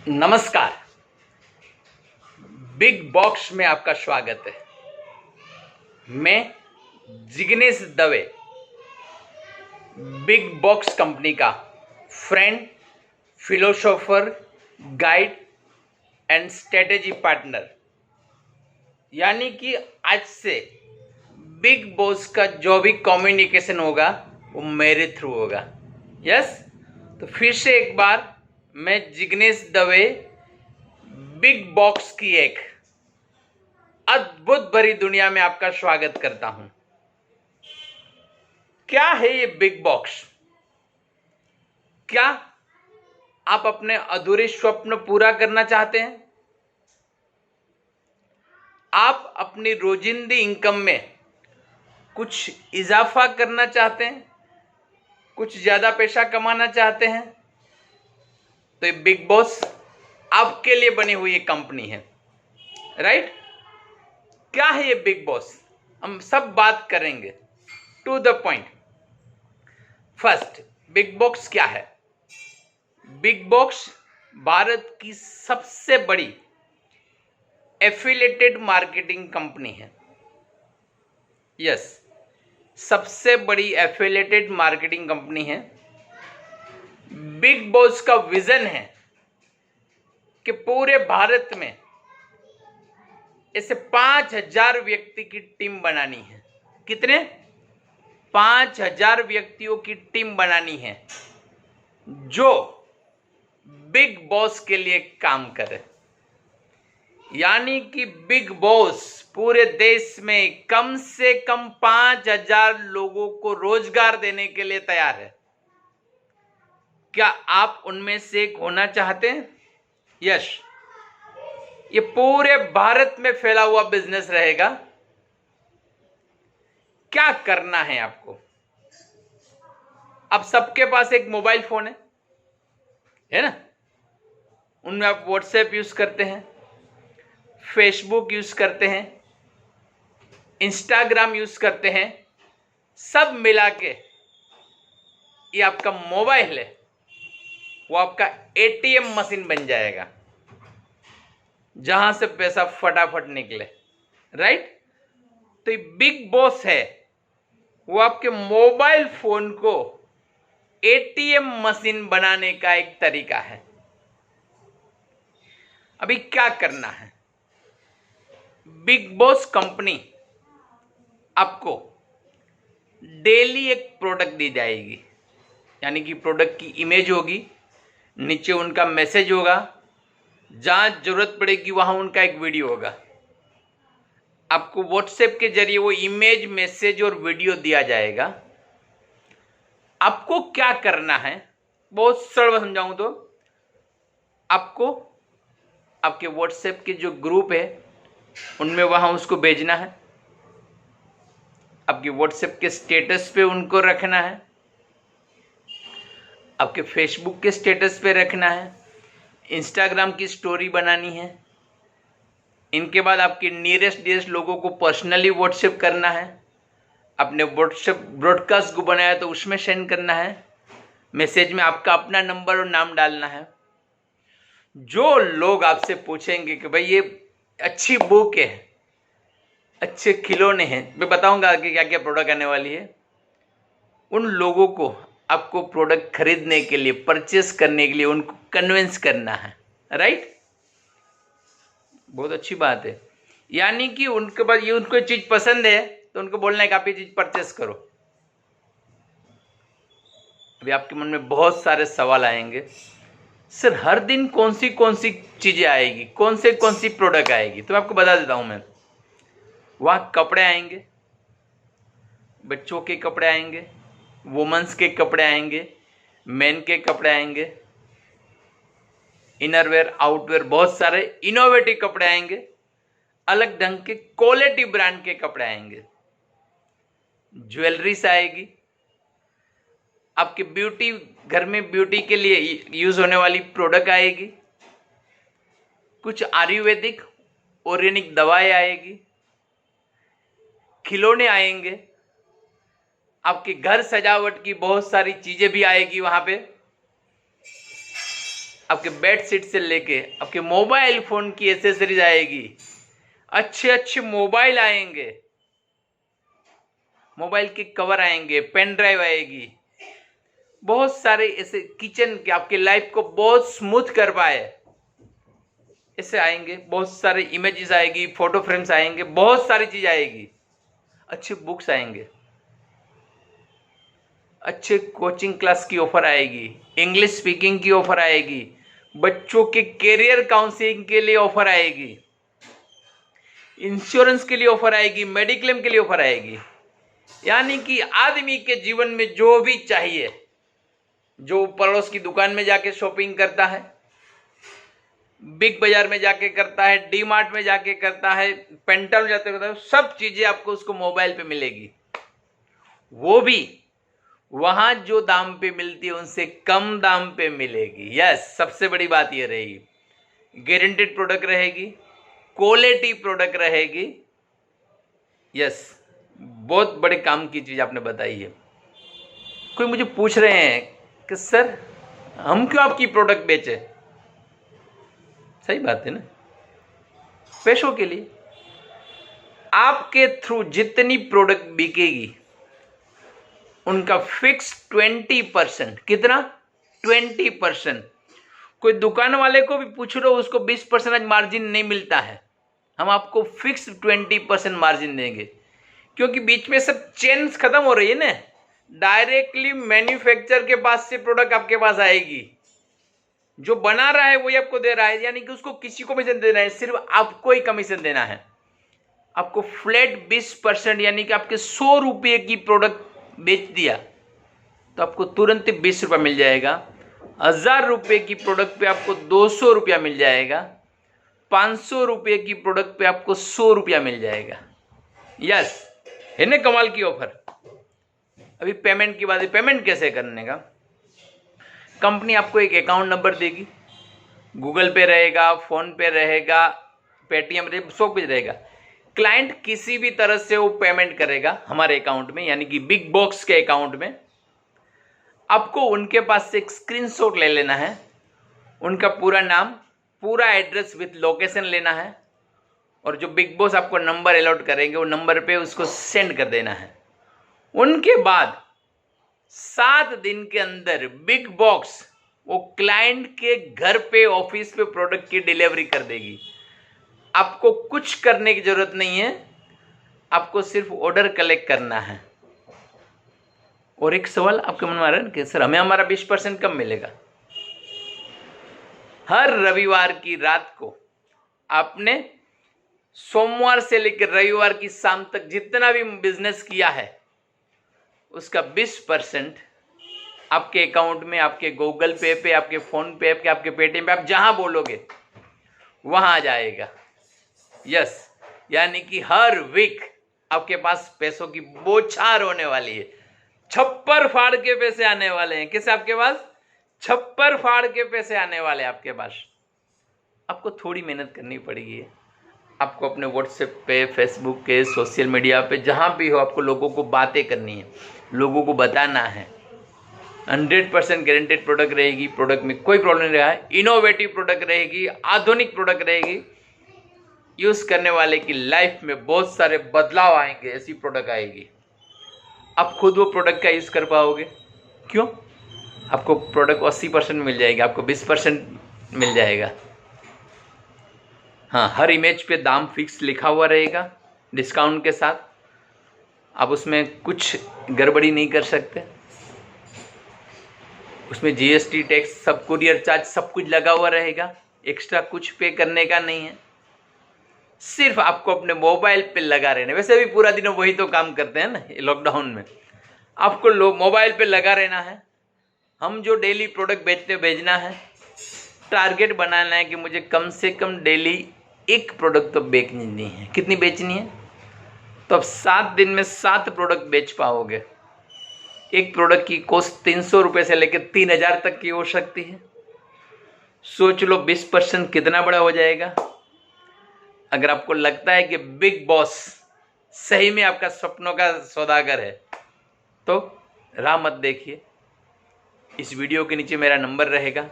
नमस्कार। Big box में आपका स्वागत है। मैं Jignesh Dave, Big Box company का friend, philosopher, guide and strategy partner. यानी कि आज से बिग बॉस का जो भी कम्युनिकेशन होगा वो मेरे थ्रू होगा। यस, तो फिर से एक बार मैं जिग्नेश दवे बिग बॉक्स की एक अद्भुत भरी दुनिया में आपका स्वागत करता हूं। क्या है ये बिग बॉक्स? क्या आप अपने अधूरे स्वप्न पूरा करना चाहते हैं? आप अपनी रोजिंदी इनकम में कुछ इजाफा करना चाहते हैं? कुछ ज्यादा पैसा कमाना चाहते हैं? तो ये बिग बॉस आपके लिए बनी हुई एक कंपनी है, राइट? क्या है ये बिग बॉस? हम सब बात करेंगे, to the point. First, Big Box क्या है? बिग बॉक्स भारत की सबसे बड़ी एफिलिएटेड मार्केटिंग कंपनी है। यस, सबसे बड़ी एफिलिएटेड मार्केटिंग कंपनी है। बिग बॉस का विजन है कि पूरे भारत में ऐसे 5,000 व्यक्ति की टीम बनानी है। कितने? 5,000 व्यक्तियों की टीम बनानी है जो बिग बॉस के लिए काम करे। यानी कि बिग बॉस पूरे देश में कम से कम 5,000 लोगों को रोजगार देने के लिए तैयार है। क्या आप उनमें से एक होना चाहते हैं? यस, ये पूरे भारत में फैला हुआ बिजनेस रहेगा। क्या करना है आपको? अब सबके पास एक मोबाइल फोन है ना? उनमें आप व्हाट्सएप यूज करते हैं, फेसबुक यूज करते हैं, इंस्टाग्राम यूज करते हैं। सब मिला के ये आपका मोबाइल है, वो आपका एटीएम मशीन बन जाएगा जहां से पैसा फटाफट निकले, राइट? तो ये बिग बॉस है, वो आपके मोबाइल फोन को एटीएम मशीन बनाने का एक तरीका है। अभी क्या करना है? बिग बॉस कंपनी आपको डेली एक प्रोडक्ट दी जाएगी। यानी कि प्रोडक्ट की इमेज होगी, नीचे उनका मैसेज होगा, जहां जरूरत पड़ेगी वहां उनका एक वीडियो होगा। आपको व्हाट्सएप के जरिए वो इमेज, मैसेज और वीडियो दिया जाएगा। आपको क्या करना है? बहुत सरल समझाऊं तो आपको आपके व्हाट्सएप के जो ग्रुप है उनमें वहां उसको भेजना है। आपके व्हाट्सएप के स्टेटस पे उनको रखना है, आपके फेसबुक के स्टेटस पे रखना है, इंस्टाग्राम की स्टोरी बनानी है। इनके बाद आपके नियरेस्ट डियरेस्ट लोगों को पर्सनली व्हाट्सएप करना है। अपने व्हाट्सएप ब्रॉडकास्ट को बनाया तो उसमें सेंड करना है। मैसेज में आपका अपना नंबर और नाम डालना है। जो लोग आपसे पूछेंगे कि भाई ये अच्छी बुक है, अच्छे खिलौने हैं, मैं बताऊंगा आगे क्या क्या प्रोडक्ट आने वाली है, उन लोगों को आपको प्रोडक्ट खरीदने के लिए, परचेस करने के लिए उनको कन्विंस करना है, राइट? बहुत अच्छी बात है। यानी कि उनके पास ये उनको चीज पसंद है तो उनको बोलना है कि आप ये चीज परचेस करो। अभी आपके मन में बहुत सारे सवाल आएंगे, सर हर दिन कौन सी चीजें आएगी, कौन सी प्रोडक्ट आएगी? तो आपको बता देता हूं मैं। वहां कपड़े आएंगे, बच्चों के कपड़े आएंगे, वुमेन्स के कपड़े आएंगे, मेन के कपड़े आएंगे, इनरवेयर, आउटवेयर, बहुत सारे इनोवेटिव कपड़े आएंगे। अलग ढंग के क्वालिटी ब्रांड के कपड़े आएंगे, ज्वेलरीज आएगी, आपके ब्यूटी, घर में ब्यूटी के लिए यूज होने वाली प्रोडक्ट आएगी, कुछ आयुर्वेदिक ऑर्गेनिक दवाएं आएगी, खिलौने आएंगे, आपके घर सजावट की बहुत सारी चीजें भी आएगी वहां पे। आपके बेड शीट से लेके आपके मोबाइल फोन की एसेसरीज आएगी, अच्छे अच्छे मोबाइल आएंगे, मोबाइल के कवर आएंगे, पेन ड्राइव आएगी, बहुत सारे ऐसे किचन के आपके लाइफ को बहुत स्मूथ कर पाए ऐसे आएंगे, बहुत सारे इमेजेस आएगी, फोटो फ्रेम्स आएंगे, बहुत सारी चीज आएगी, अच्छे बुक्स आएंगे, अच्छे कोचिंग क्लास की ऑफर आएगी, इंग्लिश स्पीकिंग की ऑफर आएगी, बच्चों के करियर काउंसलिंग के लिए ऑफर आएगी, इंश्योरेंस के लिए ऑफर आएगी, मेडिक्लेम के लिए ऑफर आएगी। यानी कि आदमी के जीवन में जो भी चाहिए, जो पड़ोस की दुकान में जाके शॉपिंग करता है, बिग बाजार में जाके करता है, डी मार्ट में जाके करता है, पेंटल में जाते करता है, सब चीजें आपको उसको मोबाइल पे मिलेगी। वो भी वहां जो दाम पे मिलती है उनसे कम दाम पे मिलेगी। यस, सबसे बड़ी बात ये रहेगी, गारंटेड प्रोडक्ट रहेगी, क्वालिटी प्रोडक्ट रहेगी। यस, बहुत बड़े काम की चीज आपने बताई है। कोई मुझे पूछ रहे हैं कि सर हम क्यों आपकी प्रोडक्ट बेचे? सही बात है ना, पैसों के लिए। आपके थ्रू जितनी प्रोडक्ट बिकेगी उनका फिक्स 20%, कितना? 20%। कोई दुकान वाले को भी पूछ लो, उसको 20% आज मार्जिन नहीं मिलता है, हम आपको फिक्स 20% मार्जिन देंगे, क्योंकि बीच में सब चेन्स खत्म हो रही है ना। डायरेक्टली मैन्युफैक्चर के पास से प्रोडक्ट आपके पास आएगी, जो बना रहा है वही आपको दे रहा है, यानी कि उसको किसी को कमीशन देना है, सिर्फ आपको ही कमीशन देना है। आपको फ्लैट 20%, यानी कि आपके 100 रुपये की प्रोडक्ट बेच दिया तो आपको तुरंत 20 रुपया मिल जाएगा। 1000 रुपये की प्रोडक्ट पे आपको 200 रुपया मिल जाएगा। 500 रुपये की प्रोडक्ट पे आपको 100 रुपया मिल जाएगा। यस, है ना कमाल की ऑफर। अभी पेमेंट की बात है, पेमेंट कैसे करने का? कंपनी आपको एक अकाउंट नंबर देगी, गूगल पे रहेगा, फोन पे रहेगा, पेटीएम रहेगा, सब कुछ रहेगा। क्लाइंट किसी भी तरह से वो पेमेंट करेगा हमारे अकाउंट में, यानी कि बिग बॉक्स के अकाउंट में। आपको उनके पास से एक स्क्रीनशॉट ले लेना है, उनका पूरा नाम, पूरा एड्रेस विथ लोकेशन लेना है, और जो बिग बॉस आपको नंबर अलॉट करेंगे वो नंबर पे उसको सेंड कर देना है। उनके बाद 7 दिन के अंदर बिग बॉक्स वो क्लाइंट के घर पे, ऑफिस पे प्रोडक्ट की डिलीवरी कर देगी। आपको कुछ करने की जरूरत नहीं है, आपको सिर्फ ऑर्डर कलेक्ट करना है। और एक सवाल आपके मन में आ रहा है कि सर हमें हमारा 20% कब मिलेगा? हर रविवार की रात को आपने सोमवार से लेकर रविवार की शाम तक जितना भी बिजनेस किया है उसका 20% आपके अकाउंट में, आपके गूगल पे, आपके फोन पे, आपके पेटीएम पे, आप जहां बोलोगे वहां आ जाएगा। यस, यानी कि हर वीक आपके पास पैसों की बौछार होने वाली है। छप्पर फाड़ के पैसे आने वाले हैं। किस आपके पास? छप्पर फाड़ के पैसे आने वाले हैं आपके पास। आपको थोड़ी मेहनत करनी पड़ेगी। आपको अपने व्हाट्सएप पे, फेसबुक के, सोशल मीडिया पे, जहां भी हो, आपको लोगों को बातें करनी है, लोगों को बताना है। 100% गारंटेड प्रोडक्ट रहेगी, प्रोडक्ट में कोई प्रॉब्लम नहीं रहा है, इनोवेटिव प्रोडक्ट रहेगी, आधुनिक प्रोडक्ट रहेगी। यूज करने वाले की लाइफ में बहुत सारे बदलाव आएंगे, ऐसी प्रोडक्ट आएगी। आप खुद वो प्रोडक्ट का यूज कर पाओगे। क्यों? आपको प्रोडक्ट 80% मिल जाएगा, आपको 20% मिल जाएगा। हाँ, हर इमेज पे दाम फिक्स लिखा हुआ रहेगा डिस्काउंट के साथ। आप उसमें कुछ गड़बड़ी नहीं कर सकते। उसमें जीएसटी, टैक्स, सब कुरियर चार्ज, सब कुछ लगा हुआ रहेगा। एक्स्ट्रा कुछ पे करने का नहीं है, सिर्फ आपको अपने मोबाइल पे लगा रहना। वैसे भी पूरा दिन वही तो काम करते हैं ना लॉकडाउन में। आपको मोबाइल पे लगा रहना है। हम जो डेली प्रोडक्ट भेजना है, टारगेट बनाना है कि मुझे कम से कम डेली एक प्रोडक्ट तो बेचनी है। कितनी बेचनी है? तो अब 7 दिन में 7 प्रोडक्ट बेच पाओगे। एक प्रोडक्ट की कॉस्ट 300 रुपये से लेकर 3000 तक की हो सकती है। सोच लो 20% कितना बड़ा हो जाएगा। अगर आपको लगता है कि बिग बॉस सही में आपका सपनों का सौदागर है तो राह मत देखिए। इस वीडियो के नीचे मेरा नंबर रहेगा,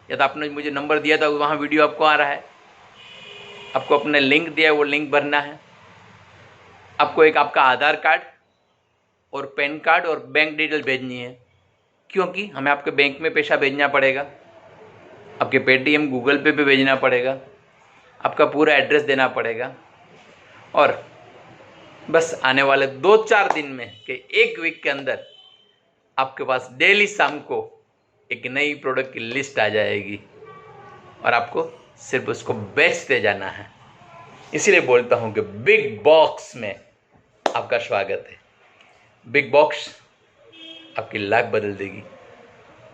या तो आपने मुझे नंबर दिया था वहाँ वीडियो आपको आ रहा है, आपको अपने लिंक दिया है वो लिंक भरना है, आपको एक आपका आधार कार्ड और पैन कार्ड और बैंक डिटेल भेजनी है, क्योंकि हमें आपके बैंक में पैसा भेजना पड़ेगा, आपके पेटीएम गूगल पे भेजना पड़ेगा, आपका पूरा एड्रेस देना पड़ेगा। और बस आने वाले 2-4 दिन में कि 1 वीक के अंदर आपके पास डेली शाम को एक नई प्रोडक्ट की लिस्ट आ जाएगी और आपको सिर्फ उसको बेचते जाना है। इसीलिए बोलता हूँ कि बिग बॉक्स में आपका स्वागत है। बिग बॉक्स आपकी लाइफ बदल देगी,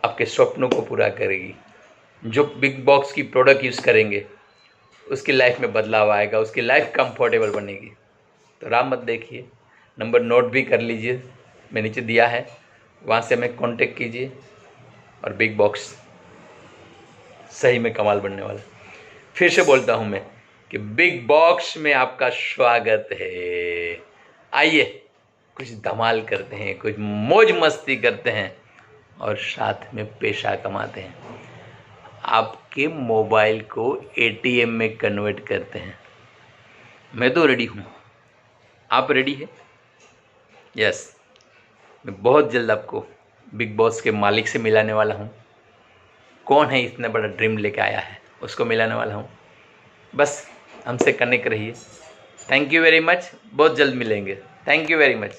आपके सपनों को पूरा करेगी। जो बिग बॉक्स की प्रोडक्ट यूज़ करेंगे उसकी लाइफ में बदलाव आएगा, उसकी लाइफ कंफर्टेबल बनेगी। तो राह मत देखिए, नंबर नोट भी कर लीजिए, मैं नीचे दिया है, वहाँ से हमें कांटेक्ट कीजिए और बिग बॉक्स सही में कमाल बनने वाला। फिर से बोलता हूँ मैं कि बिग बॉक्स में आपका स्वागत है। आइए कुछ धमाल करते हैं, कुछ मौज मस्ती करते हैं और साथ में पैसा कमाते हैं। आपके मोबाइल को एटीएम में कन्वर्ट करते हैं। मैं तो रेडी हूँ, आप रेडी है? यस, मैं बहुत जल्द आपको बिग बॉस के मालिक से मिलाने वाला हूँ। कौन है इतना बड़ा ड्रीम लेके आया है, उसको मिलाने वाला हूँ। बस हमसे कनेक्ट रहिए। थैंक यू वेरी मच, बहुत जल्द मिलेंगे। Thank you very much.